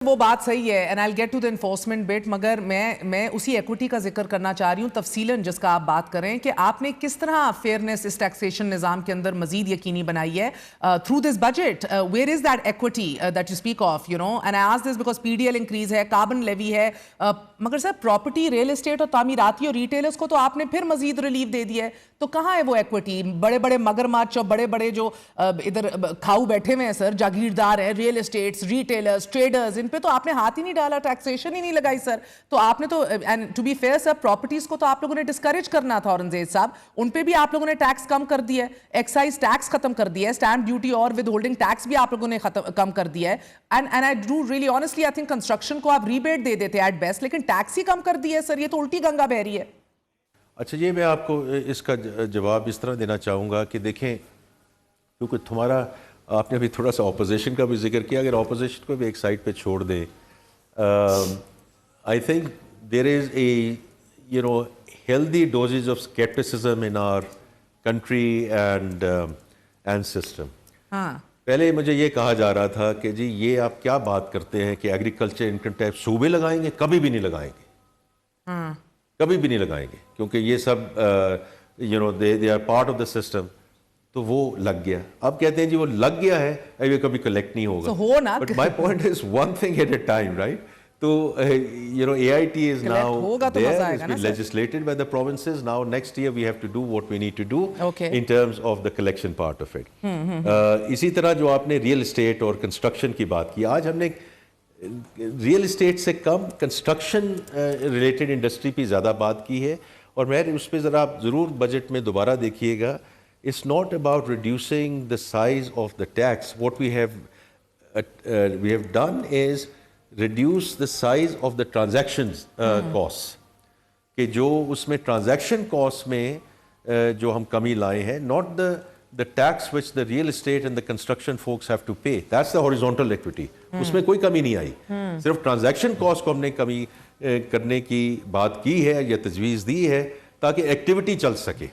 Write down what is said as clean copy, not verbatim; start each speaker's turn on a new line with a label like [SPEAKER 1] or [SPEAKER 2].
[SPEAKER 1] वो बात सही है and I get to the enforcement bit, मगर मैं उसी इक्विटी का जिक्र करना चाह रही हूँ तफसीलन, जिसका आप बात करें कि आपने किस तरह फेयरनेस इस टैक्सेशन निज़ाम के अंदर मजीद यकीनी बनाई है through this budget. Where is that equity that you speak of, you know, and I ask this because PDL increase है, कार्बन लेवी है, मगर सर प्रॉपर्टी, रियल एस्टेट और तामीराती और रिटेलर्स को तो आपने फिर मजीद रिलीफ दे दिया है. तो कहाँ है वो इक्विटी? बड़े बड़े मगरमच्छ और बड़े बड़े जो इधर खाऊ बैठे हुए हैं सर, जागीरदार है, रियल एस्टेट्स, रिटेलर्स, ट्रेडर्स, इन पे तो आपने हाथ ही नहीं डाला, टैक्सेशन ही नहीं लगाई सर. तो आपने तो, and to be fair sir, properties को तो आप लोगों ने डिस्करेज करना था औरंगजेब साहब, उन पे भी आप लोगों ने टैक्स कम कर दिया है, एक्साइज टैक्स खत्म कर दिया है, स्टैंप ड्यूटी और विद होल्डिंग टैक्स भी आप लोगों ने कम कर दिया है. And I do really honestly I think construction को आप रीबेट दे देते एट बेस्ट, लेकिन टैक्स ही कम कर दिया है सर. ये तो उल्टी गंगा बह रही है.
[SPEAKER 2] अच्छा, ये मैं आपको इसका जवाब इस तरह देना चाहूँगा कि देखें, क्योंकि तुम्हारा आपने अभी थोड़ा सा ऑपोजिशन का भी जिक्र किया, अगर ऑपोजिशन को भी एक साइड पे छोड़ दें, I think there is a healthy doses of scepticism in our country and system.
[SPEAKER 1] हाँ,
[SPEAKER 2] पहले मुझे ये कहा जा रहा था कि जी ये आप क्या बात करते हैं कि एग्रीकल्चर इनकम टैक्स सूबे लगाएंगे, कभी भी नहीं लगाएंगे. हाँ, कभी भी नहीं लगाएंगे, क्योंकि ये सब they are part of the system. तो वो लग गया. अब कहते हैं जी वो लग गया है, ये कभी कलेक्ट नहीं होगा.
[SPEAKER 1] हो ना.
[SPEAKER 2] But my point is one thing at a time, right? तो AIT is now there, it's been legislated by the provinces. Now next year we have to do what we need to do in terms of the collection part of it. इसी तरह जो आपने real estate और construction की बात की, आज हमने रियल एस्टेट से कम कंस्ट्रक्शन रिलेटेड इंडस्ट्री पे ज़्यादा बात की है. और मैं उस पर ज़रा आप ज़रूर बजट में दोबारा देखिएगा. It's not about reducing the size of the tax. What we have done is reduce the size of the transactions cost, कि जो उसमें ट्रांजैक्शन कॉस्ट में जो हम कमी लाए हैं, not the tax which the real estate and the construction folks have to pay. That's the horizontal equity. उसमें कोई कमी नहीं आई. सिर्फ ट्रांजैक्शन कॉस्ट को हमने कमी करने की बात की है या तजवीज़ दी है ताकि एक्टिविटी चल सके.